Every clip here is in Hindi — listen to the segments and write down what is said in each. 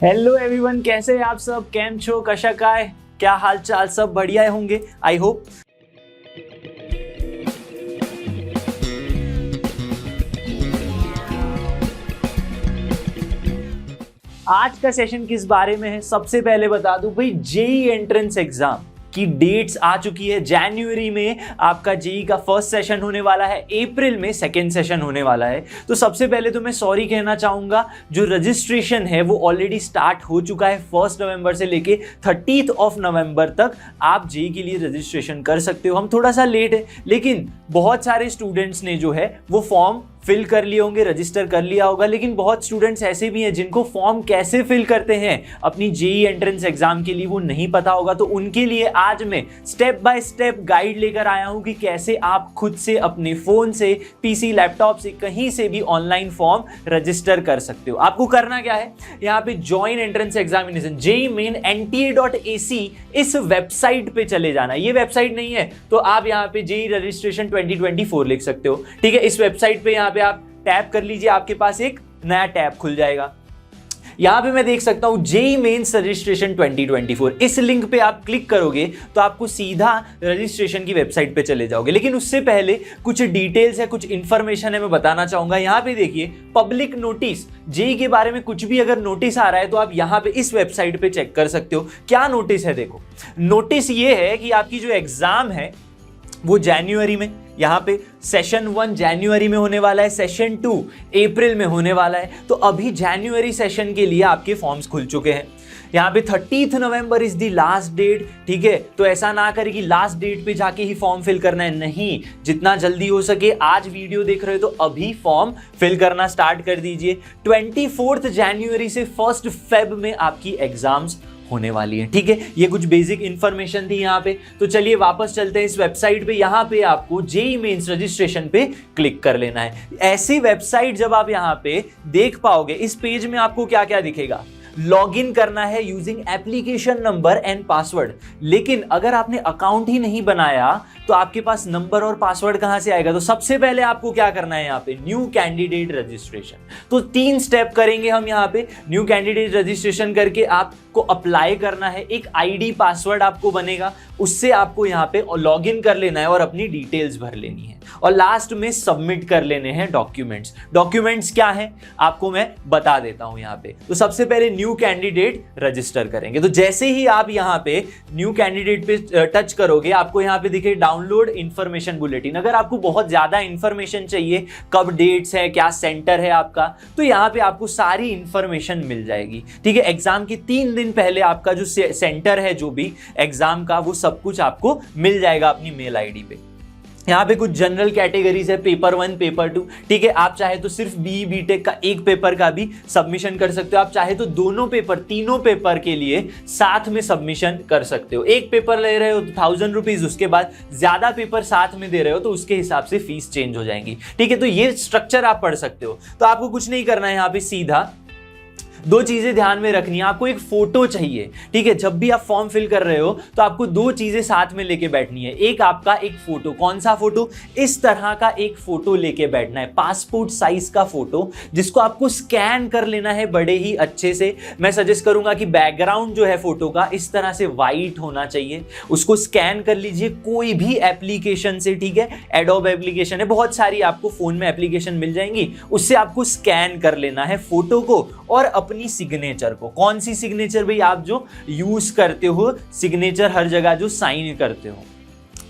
हेलो एवरीवन, कैसे हैं आप सब? केम छो, कशा काय, क्या हाल चाल? सब बढ़िया होंगे आई होप। आज का सेशन किस बारे में है? सबसे पहले बता दूं भाई, जेई एंट्रेंस एग्जाम की डेट्स आ चुकी है। जनवरी में आपका जेई का फर्स्ट सेशन होने वाला है, अप्रैल में सेकेंड सेशन होने वाला है। तो सबसे पहले तो मैं सॉरी कहना चाहूंगा, जो रजिस्ट्रेशन है वो ऑलरेडी स्टार्ट हो चुका है। 1 नवंबर से लेके 30 नवंबर तक आप जेई के लिए रजिस्ट्रेशन कर सकते हो। हम थोड़ा सा लेट है, लेकिन बहुत सारे स्टूडेंट्स ने जो है वो फॉर्म फिल कर लिए होंगे, रजिस्टर कर लिया होगा। लेकिन बहुत स्टूडेंट्स ऐसे भी हैं जिनको फॉर्म कैसे फिल करते हैं अपनी जेई एंट्रेंस एग्जाम के लिए वो नहीं पता होगा। तो उनके लिए आज मैं स्टेप बाय स्टेप गाइड लेकर आया हूं कि कैसे आप खुद से अपने फोन से, पीसी, लैपटॉप से, कहीं से भी ऑनलाइन फॉर्म रजिस्टर कर सकते हो। आपको करना क्या है, यहाँ पे join entrance examination JE main nta.ac इस वेबसाइट पे चले जाना। ये वेबसाइट नहीं है तो आप यहाँ पे जेई रजिस्ट्रेशन 2024 लिख सकते हो। ठीक है, इस वेबसाइट पे यहाँ पे आप टैप कर लीजिए, आपके पास एक नया टैब खुल जाएगा। यहां पे मैं देख सकता हूं जेई मेंस रजिस्ट्रेशन 2024। इस लिंक पे आप क्लिक करोगे तो आपको सीधा रजिस्ट्रेशन की वेबसाइट पे चले जाओगे। लेकिन उससे पहले कुछ डिटेल्स है, कुछ इंफॉर्मेशन है, मैं बताना चाहूंगा। यहां पे देखिए, पब्लिक नोटिस, जेई के बारे में कुछ भी अगर नोटिस आ रहा है तो आप यहां पे इस वेबसाइट पे चेक कर सकते हो। क्या नोटिस है? देखो, नोटिस ये है कि आपकी जो एग्जाम है वो जनवरी में, यहाँ पे सेशन 1 जनवरी में होने वाला है, सेशन 2 अप्रैल में होने वाला है। तो अभी जनवरी सेशन के लिए आपके फॉर्म्स खुल चुके हैं। यहाँ पे 30 November is the last date. ठीक है, तो ऐसा ना करें कि लास्ट डेट पे जाके ही फॉर्म फिल करना है, नहीं, जितना जल्दी हो सके आज वीडियो देख रहे हो तो अभी फॉर्म फिल करना स्टार्ट कर दीजिए। 24 जनवरी से 1 फेब में आपकी एग्जाम्स होने वाली है। ठीक है, ये कुछ बेसिक इंफॉर्मेशन थी यहाँ पे। तो चलिए वापस चलते हैं इस वेबसाइट पे। यहाँ पे आपको जेई मेंस रजिस्ट्रेशन पे क्लिक कर लेना है। ऐसी वेबसाइट जब आप यहाँ पे देख पाओगे, इस पेज में आपको क्या क्या दिखेगा? लॉगिन करना है using application number and password. लेकिन अगर आपने अकाउंट ही नहीं बनाया तो आपके पास नंबर और पासवर्ड कहां से आएगा? तो सबसे पहले आपको क्या करना है, यहाँ पे न्यू कैंडिडेट रजिस्ट्रेशन। तो 3 स्टेप करेंगे हम यहाँ पे। न्यू कैंडिडेट रजिस्ट्रेशन करके आपको अप्लाई करना है, एक आईडी पासवर्ड आपको बनेगा, उससे आपको यहाँ पे लॉगिन कर लेना है और अपनी डिटेल्स भर लेनी है, और लास्ट में सबमिट कर लेने हैं डॉक्यूमेंट्स। डॉक्यूमेंट्स क्या है आपको मैं बता देता हूं यहाँ पे। तो सबसे पहले न्यू कैंडिडेट रजिस्टर करेंगे। तो जैसे ही आप यहाँ पे न्यू कैंडिडेट पे टच करोगे, आपको यहाँ पे दिखे डाउनलोड इंफॉर्मेशन बुलेटिन। अगर आपको बहुत ज्यादा इंफॉर्मेशन चाहिए, कब डेट्स है, क्या सेंटर है आपका, तो यहाँ पे आपको सारी इंफॉर्मेशन मिल जाएगी। ठीक है, एग्जाम के 3 दिन पहले आपका जो सेंटर है, जो भी एग्जाम का, वो सब कुछ आपको मिल जाएगा अपनी मेल आईडी पे। यहाँ पे कुछ जनरल कैटेगरीज है, पेपर 1, पेपर 2। ठीक है, आप चाहे तो सिर्फ बीई बीटेक का एक पेपर का भी सबमिशन कर सकते हो। आप चाहे तो दोनों पेपर, तीनों पेपर के लिए साथ में सबमिशन कर सकते हो। एक पेपर ले रहे हो तो 1000 रुपीज, उसके बाद ज्यादा पेपर साथ में दे रहे हो तो उसके हिसाब से फीस चेंज हो जाएंगी। ठीक है, तो ये स्ट्रक्चर आप पढ़ सकते हो। तो आपको कुछ नहीं करना है, यहाँ पे सीधा 2 चीजें ध्यान में रखनी है। आपको एक फोटो चाहिए। ठीक है, जब भी आप फॉर्म फिल कर रहे हो तो आपको 2 चीजें साथ में लेके बैठनी है। एक आपका एक फोटो, कौन सा फोटो? इस तरह का एक फोटो लेके बैठना है, पासपोर्ट साइज का फोटो, जिसको आपको स्कैन कर लेना है बड़े ही अच्छे से। मैं सजेस्ट करूंगा कि बैकग्राउंड जो है फोटो का इस तरह से व्हाइट होना चाहिए। उसको स्कैन कर लीजिए कोई भी एप्लीकेशन से। ठीक है, एडोब एप्लीकेशन है, बहुत सारी आपको फोन में एप्लीकेशन मिल जाएंगी, उससे आपको स्कैन कर लेना है फोटो को और अपनी सिग्नेचर को। कौन सी सिग्नेचर भाई? आप जो यूज करते हो सिग्नेचर, हर जगह जो साइन करते हो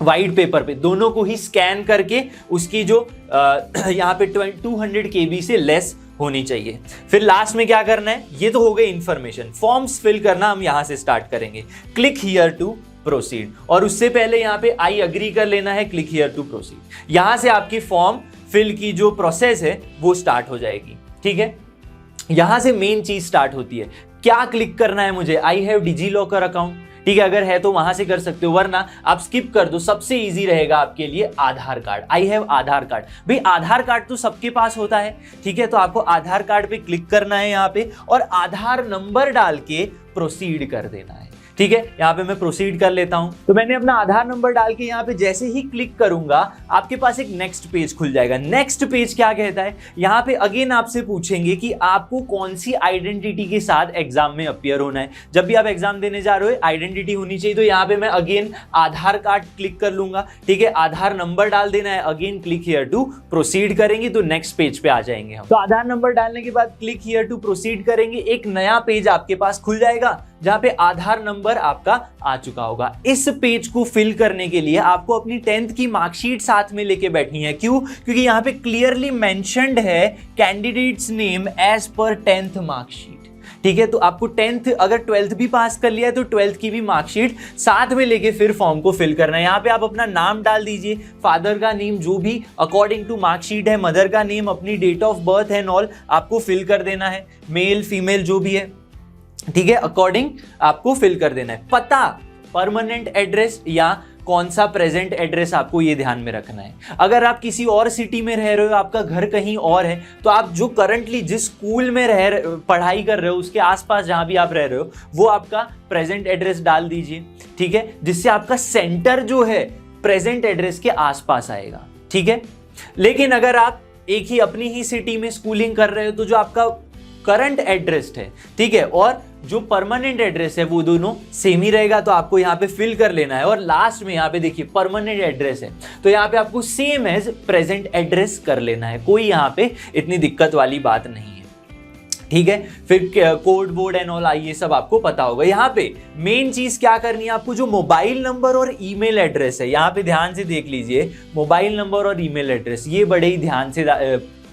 व्हाइट पेपर पे, दोनों को ही स्कैन करके उसकी जो यहाँ पे 200 KB से लेस होनी चाहिए। फिर लास्ट में क्या करना है, ये तो हो गई इंफॉर्मेशन। फॉर्म्स फिल करना हम यहां से स्टार्ट करेंगे। क्लिक हियर टू प्रोसीड, और उससे पहले यहाँ पे आई अग्री कर लेना है, क्लिक हियर टू प्रोसीड। यहां से आपकी फॉर्म फिल की जो प्रोसेस है वो स्टार्ट हो जाएगी। ठीक है, यहां से मेन चीज स्टार्ट होती है। क्या क्लिक करना है मुझे? I have DigiLocker account. ठीक है, अगर है तो वहां से कर सकते हो, वरना आप स्किप कर दो। सबसे इजी रहेगा आपके लिए Aadhaar card. I have Aadhaar card. भाई आधार कार्ड तो सबके पास होता है। ठीक है, तो आपको आधार कार्ड पे क्लिक करना है यहाँ पे, और आधार नंबर डाल के प्रोसीड कर देना है। ठीक है, यहाँ पे मैं प्रोसीड कर लेता हूं। तो मैंने अपना आधार नंबर डाल के यहाँ पे जैसे ही क्लिक करूंगा आपके पास एक नेक्स्ट पेज खुल जाएगा। नेक्स्ट पेज क्या कहता है, यहाँ पे अगेन आपसे पूछेंगे कि आपको कौन सी आइडेंटिटी के साथ एग्जाम में अपीयर होना है। जब भी आप एग्जाम देने जा रहे हो आइडेंटिटी होनी चाहिए, तो यहाँ पे मैं अगेन आधार कार्ड क्लिक कर लूंगा। ठीक है, आधार नंबर डाल देना है, again click here to proceed करेंगे तो नेक्स्ट पेज पे आ जाएंगे हम। तो आधार नंबर डालने के बाद क्लिक हियर टू प्रोसीड करेंगे, एक नया पेज आपके पास खुल जाएगा जहां पे आधार नंबर आपका आ चुका होगा। इस पेज को फिल करने के लिए आपको अपनी 10th की मार्कशीट साथ में लेके बैठनी है। क्यों? क्योंकि यहाँ पे क्लियरली मेंशन्ड है candidates name as per 10th marksheet. ठीक है, तो आपको 10th अगर 12th भी पास कर लिया है तो 12th की भी मार्कशीट साथ में लेके फिर फॉर्म को फिल करना है। यहाँ पे आप अपना नाम डाल दीजिए, फादर का नेम जो भी अकॉर्डिंग टू मार्कशीट है, मदर का नेम, अपनी date of birth and all आपको फिल कर देना है, मेल फीमेल जो भी है। ठीक है, अकॉर्डिंग आपको फिल कर देना है। पता, परमानेंट एड्रेस या कौन सा प्रेजेंट एड्रेस आपको ये ध्यान में रखना है। अगर आप किसी और सिटी में रह रहे हो, आपका घर कहीं और है, तो आप जो करंटली जिस स्कूल में पढ़ाई कर रहे हो उसके आसपास जहां भी आप रह रहे हो वो आपका प्रेजेंट एड्रेस डाल दीजिए। ठीक है, जिससे आपका सेंटर जो है प्रेजेंट एड्रेस के आसपास आएगा। ठीक है, लेकिन अगर आप एक ही अपनी ही सिटी में स्कूलिंग कर रहे हो तो जो आपका करंट एड्रेस है, ठीक है, और जो परमानेंट एड्रेस है वो दोनों सेम ही रहेगा, तो आपको यहाँ पे फिल कर लेना है। और लास्ट में यहाँ पे देखिए परमानेंट एड्रेस है तो यहाँ पे आपको सेम एज प्रेजेंट एड्रेस कर लेना है, कोई यहाँ पे इतनी दिक्कत वाली बात नहीं है। ठीक है, फिर कोड बोर्ड एंड ऑल ये सब आपको पता होगा। यहाँ पे मेन चीज क्या करनी है आपको, जो मोबाइल नंबर और ईमेल एड्रेस है, यहाँ पे ध्यान से देख लीजिए, मोबाइल नंबर और ईमेल एड्रेस ये बड़े ही ध्यान से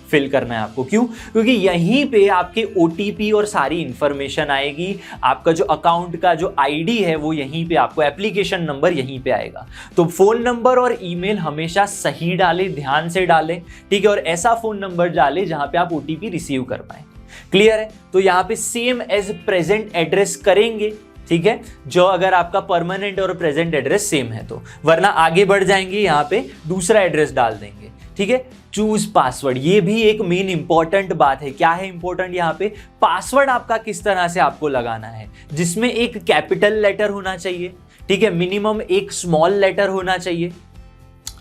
फिल करना है आपको। क्यों? क्योंकि यहीं पे आपके OTP और सारी इंफॉर्मेशन आएगी। आपका जो अकाउंट का जो ID है वो यहीं पे, आपको एप्लीकेशन नंबर यहीं पे आएगा। तो फोन नंबर और ईमेल हमेशा सही डालें, ध्यान से डालें। ठीक है, और ऐसा फोन नंबर डालें जहां पे आप OTP रिसीव कर पाए। क्लियर है? तो यहाँ पे सेम एज प्रेजेंट एड्रेस करेंगे। ठीक है, जो अगर आपका परमानेंट और प्रेजेंट एड्रेस सेम है तो, वरना आगे बढ़ जाएंगे यहाँ पे दूसरा एड्रेस डाल देंगे। ठीक है, चूज पासवर्ड, ये भी एक मेन इंपॉर्टेंट बात है। क्या है इंपॉर्टेंट यहाँ पे? पासवर्ड आपका किस तरह से आपको लगाना है, जिसमें एक कैपिटल लेटर होना चाहिए। ठीक है, मिनिमम एक स्मॉल लेटर होना चाहिए,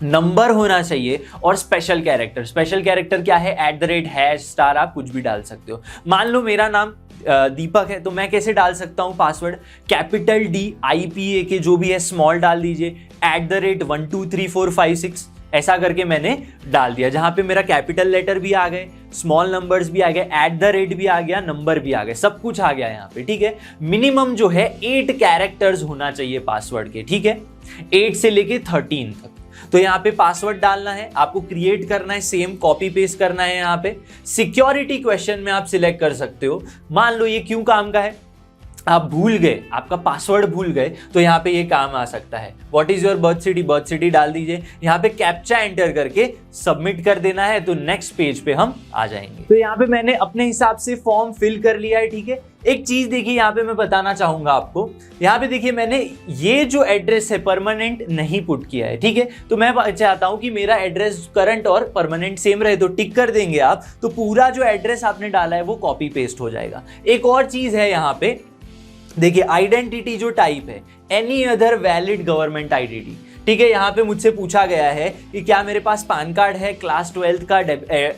नंबर होना चाहिए और स्पेशल कैरेक्टर। स्पेशल कैरेक्टर क्या है? @ आप कुछ भी डाल सकते हो। मान लो मेरा नाम दीपक है तो मैं कैसे डाल सकता हूं पासवर्ड? कैपिटल DIPAK जो भी है स्मॉल डाल दीजिए, @12345 ऐसा करके मैंने डाल दिया, जहां पे मेरा कैपिटल लेटर भी आ गए, स्मॉल नंबर्स भी आ गए, @ भी आ गया, नंबर भी आ गए, सब कुछ आ गया यहाँ पे। ठीक है, मिनिमम जो है 8 कैरेक्टर्स होना चाहिए पासवर्ड के। ठीक है, 8 से लेके 13 तक। तो यहाँ पे पासवर्ड डालना है, आपको क्रिएट करना है, सेम कॉपी पेस्ट करना है। यहाँ पे सिक्योरिटी क्वेश्चन में आप सिलेक्ट कर सकते हो। मान लो ये क्यों काम का है, आप भूल गए, आपका पासवर्ड भूल गए, तो यहाँ पे ये काम आ सकता है। What is your birth city डाल दीजिए, यहाँ पे कैप्चा एंटर करके सबमिट कर देना है, तो नेक्स्ट पेज पे हम आ जाएंगे। तो यहाँ पे मैंने अपने हिसाब से फॉर्म फिल कर लिया है। ठीक है, एक चीज देखिए यहाँ पे मैं बताना चाहूंगा आपको, यहाँ पे देखिए मैंने ये जो एड्रेस है परमानेंट नहीं पुट किया है। ठीक है, तो मैं चाहता हूं कि मेरा एड्रेस करंट और परमानेंट सेम रहे, तो टिक कर देंगे आप, तो पूरा जो एड्रेस आपने डाला है वो कॉपी पेस्ट हो जाएगा। एक और चीज है यहाँ पे देखिए, आइडेंटिटी जो टाइप है, any other valid government identity. ठीक है, यहाँ पे मुझसे पूछा गया है कि क्या मेरे पास पैन कार्ड है, क्लास 12th का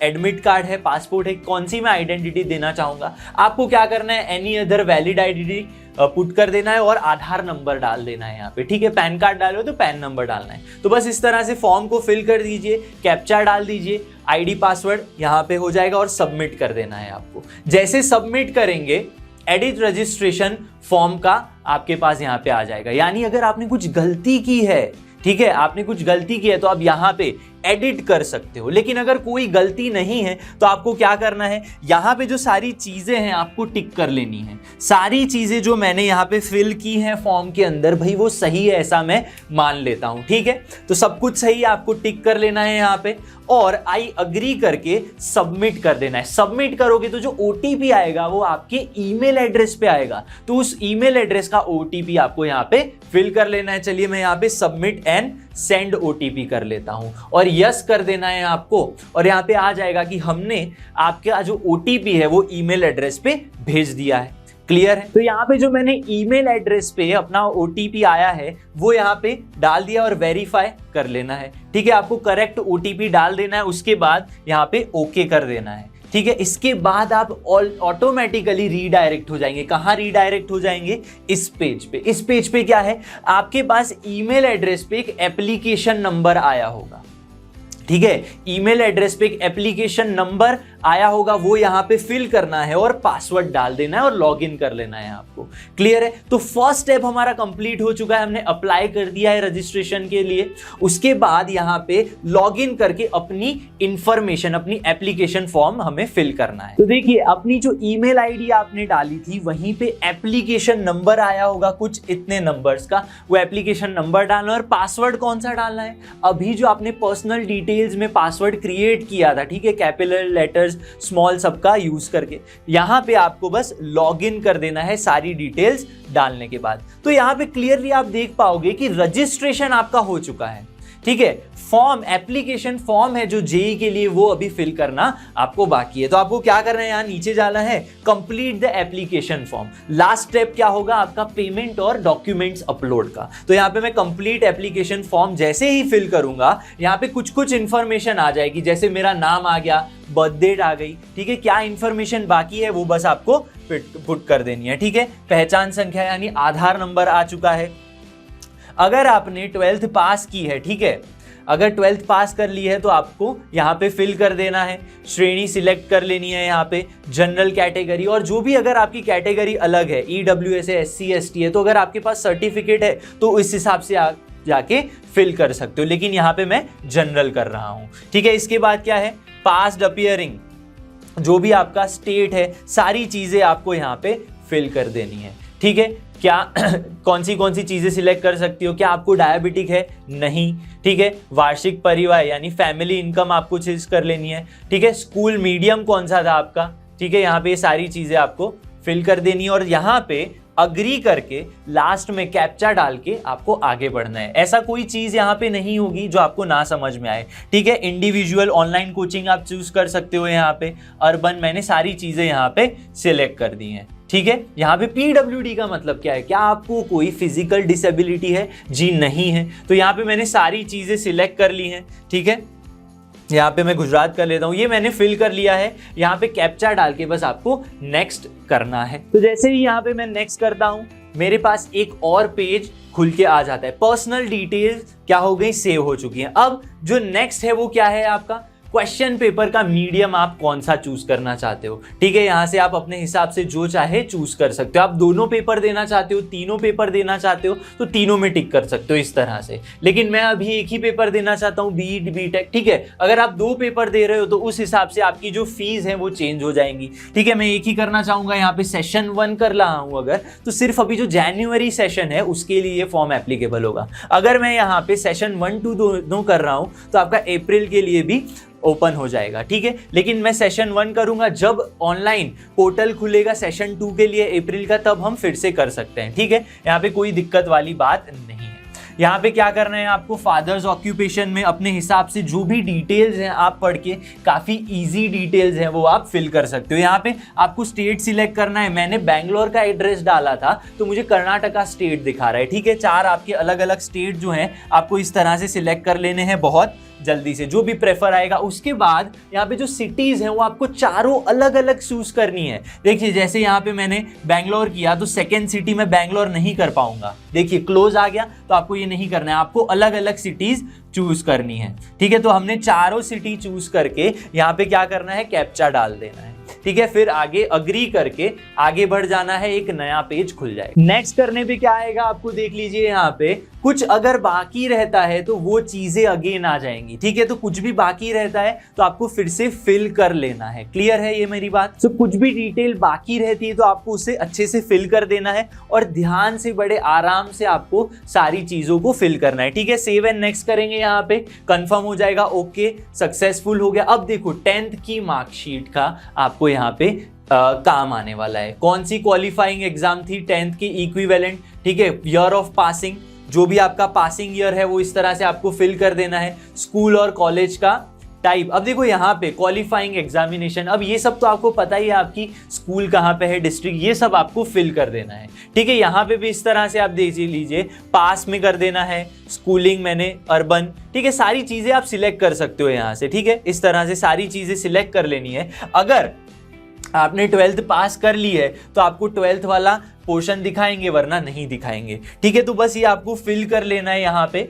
एडमिट कार्ड है, पासपोर्ट है, कौन सी मैं आइडेंटिटी देना चाहूंगा। आपको क्या करना है, any other valid identity put कर देना है और आधार नंबर डाल देना है यहाँ पे। ठीक है, पैन कार्ड डालो तो पैन नंबर डालना है। तो बस इस तरह से फॉर्म को फिल कर दीजिए, कैप्चा डाल दीजिए, ID पासवर्ड यहाँ पे हो जाएगा और सबमिट कर देना है आपको। जैसे सबमिट करेंगे एडिट रजिस्ट्रेशन फॉर्म का आपके पास यहाँ पे आ जाएगा। यानी अगर आपने कुछ गलती की है, ठीक है, आपने कुछ गलती की है तो आप यहाँ पे एडिट कर सकते हो। लेकिन अगर कोई गलती नहीं है तो आपको क्या करना है, यहाँ पे जो सारी चीजें हैं आपको टिक कर लेनी है। सारी चीजें जो मैंने यहाँ पे फिल की हैं फॉर्म के अंदर, भाई वो सही है ऐसा मैं मान लेता हूँ। ठीक है, तो सब कुछ सही है, आपको टिक कर लेना है यहाँ पे और आई अग्री करके सबमिट कर देना है। सबमिट करोगे तो जो OTP आएगा वो आपके ईमेल एड्रेस पे आएगा, तो उस ईमेल एड्रेस का OTP आपको यहाँ पे फिल कर लेना है। चलिए मैं यहाँ पे सबमिट एंड सेंड OTP कर लेता हूं और यस कर देना है आपको, और यहाँ पे आ जाएगा कि हमने आपका जो OTP है वो ईमेल एड्रेस पे भेज दिया है। क्लियर है? तो यहाँ पे जो मैंने ईमेल एड्रेस पे अपना ओटीपी आया है वो यहाँ पे डाल दिया और वेरीफाई कर लेना है। ठीक है, आपको करेक्ट ओटीपी डाल देना है, उसके बाद यहाँ पे ओके कर देना है। ठीक है, इसके बाद आप ऑटोमेटिकली रीडायरेक्ट हो जाएंगे। कहाँ रीडायरेक्ट हो जाएंगे? इस पेज पे। इस पेज पे क्या है, आपके पास ईमेल एड्रेस पे एक एप्लीकेशन नंबर आया होगा। ठीक है, ईमेल एड्रेस पे एक एप्लीकेशन नंबर आया होगा, वो यहाँ पे फिल करना है और पासवर्ड डाल देना है और लॉगिन कर लेना है आपको। क्लियर है? तो फर्स्ट स्टेप हमारा कंप्लीट हो चुका है, हमने अप्लाई कर दिया है रजिस्ट्रेशन के लिए। उसके बाद यहाँ पे लॉगिन करके अपनी इंफॉर्मेशन, अपनी एप्लीकेशन फॉर्म हमें फिल करना है। तो देखिए, अपनी जो ईमेल आईडी आपने डाली थी वहीं पे एप्लीकेशन नंबर आया होगा कुछ इतने नंबर्स का, वो एप्लीकेशन नंबर डालना है और पासवर्ड कौन सा डालना है? अभी जो आपने पर्सनल डिटेल्स में पासवर्ड क्रिएट किया था, ठीक है, कैपिटल लेटर्स स्मॉल सबका यूज करके, यहां पे आपको बस लॉगिन कर देना है सारी डिटेल्स डालने के बाद। तो यहां पे क्लियरली आप देख पाओगे कि रजिस्ट्रेशन आपका हो चुका है। ठीक है, फॉर्म, एप्लीकेशन फॉर्म है जो जेई के लिए, वो अभी फिल करना आपको बाकी है। तो आपको क्या करना है, यहां नीचे जाना है, complete the application form. Last step क्या होगा आपका? पेमेंट और डॉक्यूमेंट्स अपलोड का। तो यहां पे मैं कंप्लीट एप्लीकेशन फॉर्म जैसे ही फिल करूंगा, यहां पे कुछ कुछ इंफॉर्मेशन आ जाएगी, जैसे मेरा नाम आ गया, बर्थ डेट आ गई। ठीक है, क्या इंफॉर्मेशन बाकी है वो बस आपको पुट कर देनी है। ठीक है, पहचान संख्या यानी आधार नंबर आ चुका है। अगर आपने 12th पास की है, ठीक है, अगर 12th पास कर ली है तो आपको यहाँ पे फिल कर देना है। श्रेणी सिलेक्ट कर लेनी है यहाँ पे, जनरल कैटेगरी, और जो भी अगर आपकी कैटेगरी अलग है, ईडब्ल्यूएस है, SC ST है, तो अगर आपके पास सर्टिफिकेट है तो इस हिसाब से आप जाके फिल कर सकते हो, लेकिन यहाँ पे मैं जनरल कर रहा हूँ। ठीक है, इसके बाद क्या है, पास्ट अपीयरिंग, जो भी आपका स्टेट है, सारी चीजें आपको यहाँ पे फिल कर देनी है। ठीक है, क्या कौन सी चीजें सिलेक्ट कर सकती हो? क्या आपको डायबिटिक है? नहीं। ठीक है, वार्षिक परिवार यानी फैमिली इनकम आपको चीज कर लेनी है। ठीक है, स्कूल मीडियम कौन सा था आपका? ठीक है, यहाँ पे ये सारी चीजें आपको फिल कर देनी है और यहाँ पे अग्री करके लास्ट में कैप्चा डाल के आपको आगे बढ़ना है। ऐसा कोई चीज यहाँ पे नहीं होगी जो आपको ना समझ में आए। ठीक है, इंडिविजुअल ऑनलाइन कोचिंग आप चूज कर सकते हो यहाँ पे, अर्बन, मैंने सारी चीजें यहाँ पे सिलेक्ट कर दी हैं। ठीक है, यहाँ पे PWD का मतलब क्या है? क्या आपको कोई फिजिकल डिसेबिलिटी है? जी नहीं है। तो यहाँ पे मैंने सारी चीजें सिलेक्ट कर ली हैं। ठीक है, यहाँ पे मैं गुजरात कर लेता हूँ, ये मैंने फिल कर लिया है। यहाँ पे कैप्चा डाल के बस आपको नेक्स्ट करना है। तो जैसे ही यहाँ पे मैं नेक्स्ट करता हूँ, मेरे पास एक और पेज खुल के आ जाता है। पर्सनल डिटेल्स क्या हो गई? सेव हो चुकी हैं। अब जो नेक्स्ट है वो क्या है आपका? क्वेश्चन पेपर का मीडियम आप कौन सा चूज करना चाहते हो। ठीक है, यहां से आप अपने हिसाब से जो चाहे चूज कर सकते हो। आप दोनों पेपर देना चाहते हो, तीनों पेपर देना चाहते हो, तो तीनों में टिक कर सकते हो इस तरह से। लेकिन मैं अभी एक ही पेपर देना चाहता हूँ, बीईडी बीटेक। ठीक है, अगर आप 2 पेपर दे रहे हो तो उस हिसाब से आपकी जो फीस है वो चेंज हो जाएंगी। ठीक है, मैं एक ही करना चाहूंगा, यहाँ पे सेशन 1 कर रहा हूँ अगर, तो सिर्फ अभी जो जनवरी सेशन है उसके लिए ये फॉर्म एप्लीकेबल होगा। अगर मैं यहाँ पे सेशन 1 2 दोनों कर रहा हूँ तो आपका अप्रैल के लिए भी ओपन हो जाएगा। ठीक है, लेकिन मैं सेशन 1 करूंगा, जब ऑनलाइन पोर्टल खुलेगा सेशन 2 के लिए अप्रैल का, तब हम फिर से कर सकते हैं। ठीक है, यहाँ पे कोई दिक्कत वाली बात नहीं है। यहाँ पे क्या करना है आपको, फादर्स ऑक्यूपेशन में अपने हिसाब से जो भी डिटेल्स हैं आप पढ़ के, काफ़ी इजी डिटेल्स हैं वो आप फिल कर सकते हो। यहाँ पे आपको स्टेट सिलेक्ट करना है। मैंने बैंगलोर का एड्रेस डाला था तो मुझे कर्नाटका स्टेट दिखा रहा है। ठीक है, 4 आपके अलग अलग स्टेट जो हैं आपको इस तरह से सिलेक्ट कर लेने हैं बहुत जल्दी से, जो भी प्रेफर आएगा। उसके बाद यहाँ पे जो सिटीज हैं वो आपको चारों अलग अलग चूज करनी है। देखिए, जैसे यहाँ पे मैंने बैंगलोर किया तो सेकेंड सिटी में बैंगलोर नहीं कर पाऊंगा। देखिए क्लोज आ गया, तो आपको ये नहीं करना है, आपको अलग अलग सिटीज चूज करनी है। ठीक है, तो हमने चारों सिटी चूज करके यहाँ पे क्या करना है, कैप्चा डाल देना है। ठीक है, फिर आगे अग्री करके आगे बढ़ जाना है, एक नया पेज खुल जाएगा। नेक्स्ट करने पे क्या आएगा आपको, देख लीजिए यहाँ पे कुछ अगर बाकी रहता है तो वो चीजें अगेन आ जाएंगी। ठीक है, तो कुछ भी बाकी रहता है तो आपको फिर से फिल कर लेना है। क्लियर है ये मेरी बात? तो कुछ भी डिटेल बाकी रहती है तो आपको उसे अच्छे से फिल कर देना है और ध्यान से, बड़े आराम से आपको सारी चीजों को फिल करना है। ठीक है, सेव एंड नेक्स्ट करेंगे, यहाँ पे कंफर्म हो जाएगा। ओके, सक्सेसफुल हो गया। अब देखो 10th की मार्कशीट का आपको यहाँ पे काम आने वाला है। कौन सी क्वालिफाइंग एग्जाम थी 10th की इक्विवेलेंट। ठीक है, ईयर ऑफ पासिंग, जो भी आपका पासिंग ईयर है वो इस तरह से आपको फिल कर देना है। स्कूल और कॉलेज का टाइप। अब देखो यहाँ पे क्वालिफाइंग एग्जामिनेशन, अब ये सब तो आपको पता ही है, आपकी स्कूल कहाँ पे है, डिस्ट्रिक्ट, ये सब आपको फिल कर देना है। ठीक है, यहाँ पे भी इस तरह से आप देख लीजिए, पास में कर देना है, स्कूलिंग मैंने अर्बन, ठीक है, सारी चीजें आप सिलेक्ट कर सकते हो यहाँ से। ठीक है, इस तरह से सारी चीजें सिलेक्ट कर लेनी है। अगर आपने 12th पास कर ली है तो आपको 12th वाला पोर्शन दिखाएंगे, वरना नहीं दिखाएंगे। ठीक है, तो बस ये आपको फिल कर लेना है यहाँ पे,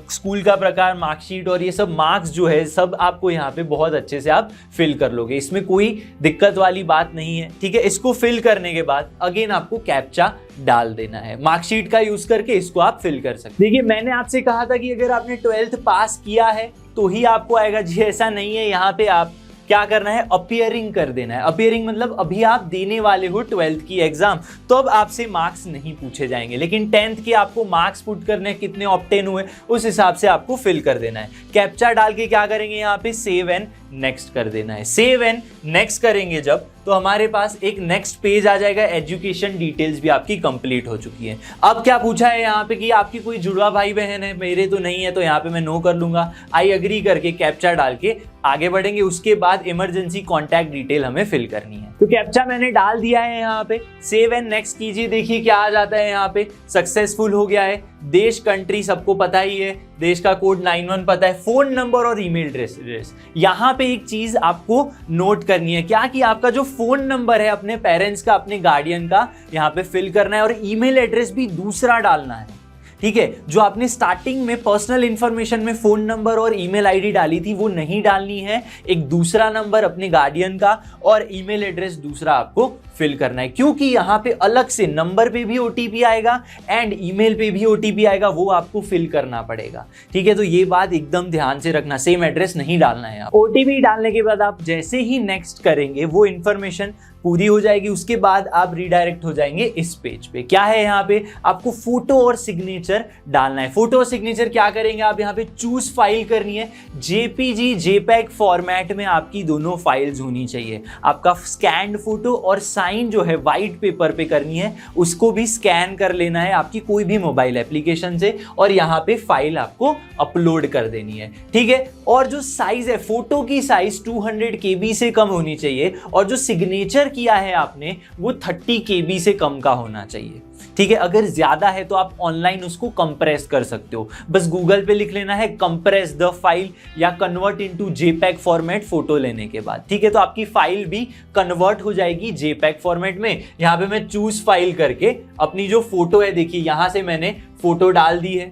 स्कूल का प्रकार, मार्कशीट और ये सब मार्क्स जो है सब आपको यहाँ पे बहुत अच्छे से आप फिल कर लोगे, इसमें कोई दिक्कत वाली बात नहीं है। ठीक है, इसको फिल करने के बाद अगेन आपको कैप्चा डाल देना है, मार्कशीट का यूज करके इसको आप फिल कर सकते। देखिए, मैंने आपसे कहा था कि अगर आपने 12th पास किया है तो ही आपको आएगा जी, ऐसा नहीं है। यहाँ पे आप क्या करना है, अपीयरिंग कर देना है। अपीयरिंग मतलब अभी आप देने वाले हो 12th की एग्जाम, तो अब आपसे मार्क्स नहीं पूछे जाएंगे, लेकिन 10th के आपको मार्क्स पुट करने, कितने ऑब्टेन हुए उस हिसाब से आपको फिल कर देना है। कैप्चा डाल के क्या करेंगे, यहाँ पे सेव एंड नेक्स्ट कर देना है। सेव एंड नेक्स्ट करेंगे जब, तो हमारे पास एक नेक्स्ट पेज आ जाएगा, एजुकेशन डिटेल्स भी आपकी कंप्लीट हो चुकी है। अब क्या पूछा है यहाँ पे कि आपकी कोई जुड़वा भाई बहन है, मेरे तो नहीं है, तो यहाँ पे मैं नो कर लूंगा, आई एग्री करके कैप्चा डाल के आगे बढ़ेंगे। उसके बाद इमरजेंसी कॉन्टैक्ट डिटेल हमें फिल करनी है। तो कैप्चा मैंने डाल दिया है यहाँ पे, सेव एंड नेक्स्ट कीजिए। देखिए क्या आ जाता है यहाँ पे, सक्सेसफुल हो गया है। देश, कंट्री सबको पता ही है, देश का कोड 91 पता है, फोन नंबर और ईमेल एड्रेस। यहाँ पे एक चीज आपको नोट करनी है, क्या कि आपका जो फोन नंबर है अपने पेरेंट्स का, अपने गार्डियन का, यहाँ पे फिल करना है, और ईमेल एड्रेस भी दूसरा डालना है। ठीक है, जो आपने स्टार्टिंग में पर्सनल इंफॉर्मेशन में फोन नंबर और ईमेल आईडी डाली थी वो नहीं डालनी है, एक दूसरा नंबर अपने गार्डियन का और ईमेल एड्रेस दूसरा आपको फिल करना है, क्योंकि यहाँ पे अलग से नंबर पे भी ओटीपी आएगा एंड ईमेल पे भी ओटीपी आएगा, वो आपको फिल करना पड़ेगा। ठीक है, तो ये बात एकदम ध्यान से रखना, सेम एड्रेस नहीं डालना है। ओटीपी डालने के बाद आप जैसे ही नेक्स्ट करेंगे वो इंफॉर्मेशन पूरी हो जाएगी, उसके बाद आप रीडायरेक्ट हो जाएंगे इस पेज पे। क्या है यहाँ पे, आपको फोटो और सिग्नेचर डालना है। फोटो और सिग्नेचर क्या करेंगे आप, यहाँ पे चूज फाइल करनी है, जेपीजी जेपैग फॉर्मेट में आपकी दोनों फाइल्स होनी चाहिए। आपका स्कैन्ड फोटो और साइन जो है व्हाइट पेपर पे करनी है, उसको भी स्कैन कर लेना है आपकी कोई भी मोबाइल एप्लीकेशन से, और यहाँ पे फाइल आपको अपलोड कर देनी है। ठीक है, और जो साइज है, फोटो की साइज 200 KB से कम होनी चाहिए, और जो सिग्नेचर किया है आपने वो 30 KB से कम का होना चाहिए। ठीक है, अगर ज्यादा है तो आप ऑनलाइन उसको कंप्रेस कर सकते हो, बस गूगल पे लिख लेना है कंप्रेस द फाइल या convert into JPEG format photo लेने के बाद। ठीक है, तो आपकी फाइल भी कन्वर्ट हो जाएगी जेपैग फॉर्मेट में। यहाँ पे मैं चूज फाइल करके अपनी जो फोटो है, देखिए यहां से मैंने फोटो डाल दी है।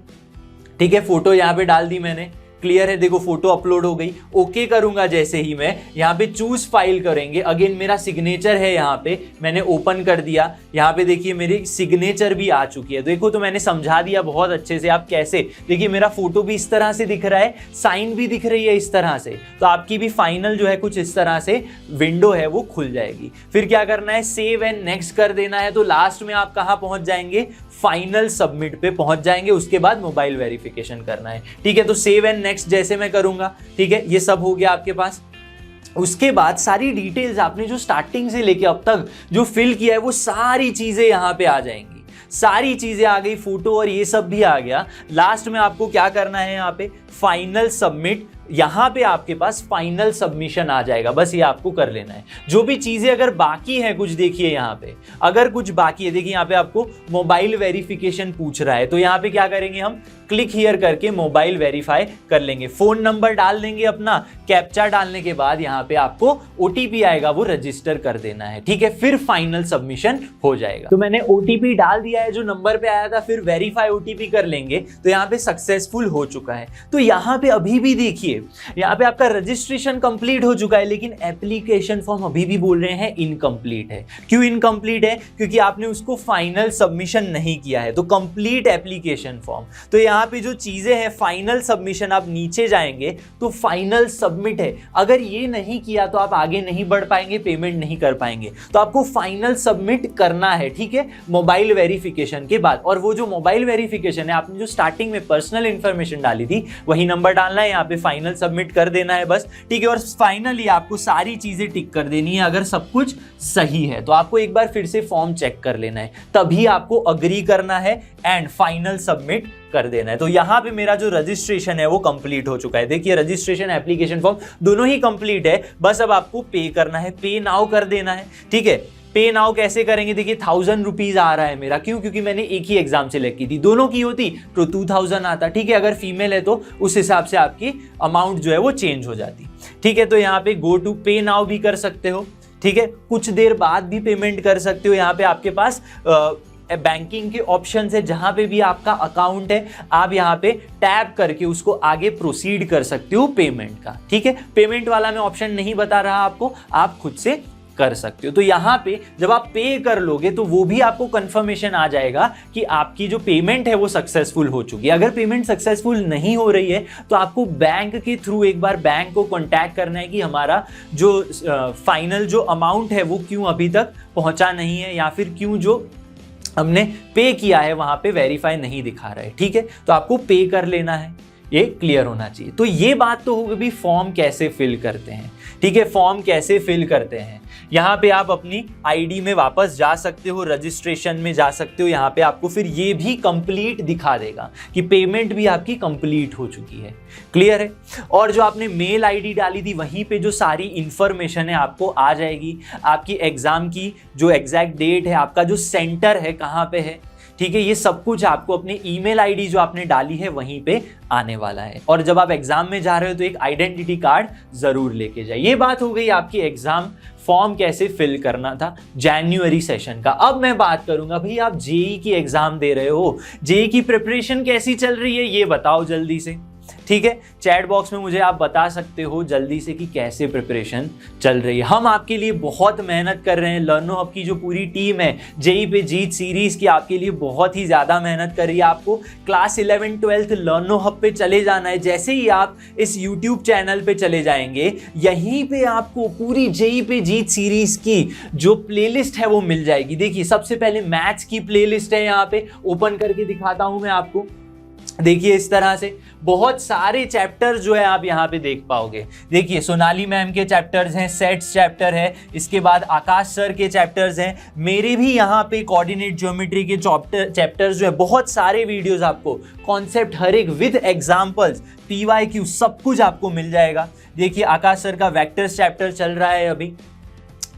ठीक है, फोटो यहाँ पे डाल दी मैंने, क्लियर है, देखो फोटो अपलोड हो गई। ओके करूंगा जैसे ही मैं, यहाँ पे चूज फाइल करेंगे, अगेन मेरा सिग्नेचर है, यहाँ पे मैंने ओपन कर दिया, यहाँ पे देखिए मेरी सिग्नेचर भी आ चुकी है। देखो, तो मैंने समझा दिया बहुत अच्छे से आप कैसे, देखिए मेरा फोटो भी इस तरह से दिख रहा है, साइन भी दिख रही है इस तरह से, तो आपकी भी फाइनल जो है कुछ इस तरह से विंडो है वो खुल जाएगी। फिर क्या करना है, सेव एंड नेक्स्ट कर देना है। तो लास्ट में आप कहाँ पहुंच जाएंगे, फाइनल सबमिट पे पहुंच जाएंगे, उसके बाद मोबाइल वेरिफिकेशन करना है। ठीक है, तो सेव एंड नेक्स्ट जैसे मैं करूंगा, ठीक है, ये सब हो गया आपके पास। उसके बाद सारी डिटेल्स आपने जो स्टार्टिंग से लेके अब तक जो फिल किया है वो सारी चीजें यहाँ पे आ जाएंगी, सारी चीजें आ गई, फोटो और ये सब भी आ गया। लास्ट में आपको क्या करना है, यहाँ पे फाइनल सबमिट, यहाँ पे आपके पास फाइनल सबमिशन आ जाएगा, बस ये आपको कर लेना है। जो भी चीजें अगर बाकी है कुछ, देखिए यहाँ पे अगर कुछ बाकी है, देखिए यहाँ पे आपको मोबाइल वेरिफिकेशन पूछ रहा है, तो यहाँ पे क्या करेंगे हम, क्लिक हियर करके मोबाइल वेरीफाई कर लेंगे, फोन नंबर डाल देंगे अपना, कैप्चा डालने के बाद यहाँ पे आपको ओटीपी आएगा, वो रजिस्टर कर देना है। ठीक है, फिर फाइनल सबमिशन हो जाएगा। तो मैंने ओटीपी डाल दिया है जो नंबर पे आया था, फिर वेरीफाई ओटीपी कर लेंगे, तो यहाँ पे सक्सेसफुल हो चुका है। तो यहाँ पे अभी भी देखिए, यहाँ पे आपका रजिस्ट्रेशन कंप्लीट हो चुका है, लेकिन एप्लीकेशन फॉर्म अभी भी बोल रहे हैं इनकम्प्लीट है। क्यों इनकम्प्लीट है, क्योंकि आपने उसको फाइनल सबमिशन नहीं किया है। तो कंप्लीट एप्लीकेशन फॉर्म, तो यहाँ पे जो चीजें हैं फाइनल सबमिशन, आप नीचे जाएंगे तो फाइनल सबमिट है, अगर ये नहीं किया तो आप आगे नहीं बढ़ पाएंगे, पेमेंट नहीं कर पाएंगे, तो आपको फाइनल सबमिट करना है। ठीक है, मोबाइल वेरिफिकेशन के बाद, और वो जो मोबाइल वेरिफिकेशन है, आपने जो स्टार्टिंग में पर्सनल इंफॉर्मेशन डाली थी वही नंबर डालना है, यहाँ पे फाइनल फाइनल सबमिट कर देना है बस, ठीक है। और फाइनली आपको सारी चीजें टिक कर देनी है अगर सब कुछ सही है। तो आपको एक बार फिर से फॉर्म चेक कर लेना है, तभी आपको अग्री करना है एंड फाइनल सबमिट कर देना है। तो यहाँ पे मेरा जो रजिस्ट्रेशन है वो कंप्लीट हो चुका है। देखिए रजिस्ट्रेशन एप्लीकेशन फॉर्म दोनों ही कंप्लीट है, बस अब आपको पे करना है, पे नाउ कर देना है, ठीक है। पे नाउ कैसे करेंगे, देखिए 1000 रुपीज आ रहा है मेरा, क्यों, क्योंकि मैंने एक ही एग्जाम सिलेक्ट की थी, दोनों की होती तो 2000 आता, ठीक है। अगर फीमेल है तो उस हिसाब से आपकी अमाउंट जो है वो चेंज हो जाती, ठीक है। तो यहाँ पे गो टू पे नाउ भी कर सकते हो, ठीक है। कुछ देर बाद भी पेमेंट कर सकते हो। यहाँ पे आपके पास बैंकिंग के ऑप्शन है, जहां पे भी आपका अकाउंट है आप यहाँ पे टैप करके उसको आगे प्रोसीड कर सकते हो पेमेंट का, ठीक है। पेमेंट वाला मैं ऑप्शन नहीं बता रहा आपको, आप खुद से कर सकते हो। तो यहाँ पे जब आप पे कर लोगे तो वो भी आपको कंफर्मेशन आ जाएगा कि आपकी जो पेमेंट है वो सक्सेसफुल हो चुकी है। अगर पेमेंट सक्सेसफुल नहीं हो रही है तो आपको बैंक के थ्रू एक बार बैंक को कांटेक्ट करना है कि हमारा जो फाइनल जो अमाउंट है वो क्यों अभी तक पहुंचा नहीं है, या फिर क्यों जो हमने पे किया है वहां पे वेरीफाई नहीं दिखा रहा है, ठीक है। तो आपको पे कर लेना है, ये क्लियर होना चाहिए। तो ये बात तो होगी भी फॉर्म कैसे फिल करते हैं, ठीक है। फॉर्म कैसे फिल करते हैं, यहाँ पे आप अपनी आईडी में वापस जा सकते हो, रजिस्ट्रेशन में जा सकते हो। यहाँ पे आपको फिर ये भी कंप्लीट दिखा देगा कि पेमेंट भी आपकी कंप्लीट हो चुकी है, क्लियर है। और जो आपने मेल आईडी डाली थी वहीं पे जो सारी इंफॉर्मेशन है आपको आ जाएगी, आपकी एग्जाम की जो एग्जैक्ट डेट है, आपका जो सेंटर है कहाँ पे है, ठीक है। ये सब कुछ आपको अपनी ईमेल आईडी जो आपने डाली है वहीं पे आने वाला है। और जब आप एग्जाम में जा रहे हो तो एक आइडेंटिटी कार्ड जरूर लेके जाइए। ये बात हो गई आपकी एग्जाम फॉर्म कैसे फिल करना था जनवरी सेशन का। अब मैं बात करूंगा भाई आप जेई की एग्जाम दे रहे हो, जेई की प्रिपरेशन कैसी चल रही है ये बताओ जल्दी से, ठीक है। चैट बॉक्स में मुझे आप बता सकते हो जल्दी से कि कैसे प्रिपरेशन चल रही है। हम आपके लिए बहुत मेहनत कर रहे हैं, लर्नो हब की जो पूरी टीम है जेई पे जीत सीरीज की आपके लिए बहुत ही ज्यादा मेहनत कर रही है। आपको क्लास 11-12 लर्नो हब पे चले जाना है। जैसे ही आप इस यूट्यूब चैनल पे चले जाएंगे यहीं पे आपको पूरी जेई पे जीत सीरीज की जो प्लेलिस्ट है वो मिल जाएगी। देखिए सबसे पहले मैथ्स की प्लेलिस्ट है, यहाँ पे ओपन करके दिखाता हूं मैं आपको। देखिए इस तरह से बहुत सारे चैप्टर्स जो है आप यहाँ पे देख पाओगे। देखिए सोनाली मैम के चैप्टर्स हैं, सेट्स चैप्टर है, इसके बाद आकाश सर के चैप्टर्स हैं, मेरे भी यहाँ पे कोऑर्डिनेट ज्योमेट्री के चैप्टर्स जो है, बहुत सारे वीडियोस आपको कॉन्सेप्ट हर एक विद एग्जांपल्स, PYQ सब कुछ आपको मिल जाएगा। देखिए आकाश सर का वेक्टर्स चैप्टर चल रहा है अभी,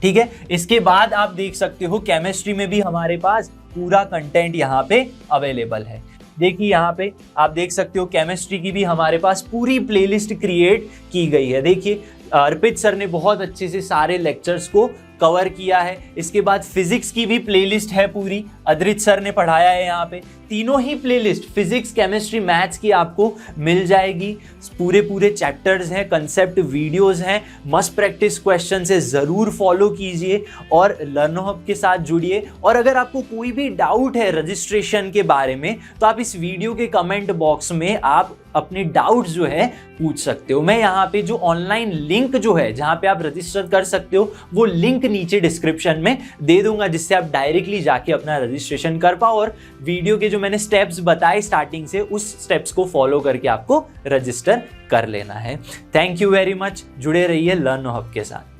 ठीक है। इसके बाद आप देख सकते हो केमिस्ट्री में भी हमारे पास पूरा कंटेंट यहाँ पे अवेलेबल है। देखिए यहाँ पे आप देख सकते हो केमिस्ट्री की भी हमारे पास पूरी प्लेलिस्ट क्रिएट की गई है। देखिए अर्पित सर ने बहुत अच्छे से सारे लेक्चर्स को कवर किया है। इसके बाद फिजिक्स की भी प्लेलिस्ट है पूरी, अद्रित सर ने पढ़ाया है। यहाँ पे तीनों ही प्लेलिस्ट फिजिक्स केमिस्ट्री मैथ्स की आपको मिल जाएगी। पूरे चैप्टर्स हैं, कंसेप्ट वीडियोस हैं, मस्ट प्रैक्टिस क्वेश्चन से ज़रूर फॉलो कीजिए और लर्नो हब के साथ जुड़िए। और अगर आपको कोई भी डाउट है रजिस्ट्रेशन के बारे में तो आप इस वीडियो के कमेंट बॉक्स में आप अपने डाउट्स जो है पूछ सकते हो। मैं यहाँ पे जो ऑनलाइन लिंक जो है जहाँ पे आप रजिस्टर कर सकते हो वो लिंक नीचे डिस्क्रिप्शन में दे दूंगा, जिससे आप डायरेक्टली जाके अपना रजिस्ट्रेशन कर पाओ और वीडियो के जो मैंने स्टेप्स बताए स्टार्टिंग से उस स्टेप्स को फॉलो करके आपको रजिस्टर कर लेना है। थैंक यू वेरी मच, जुड़े रहिए लर्नो हब के साथ।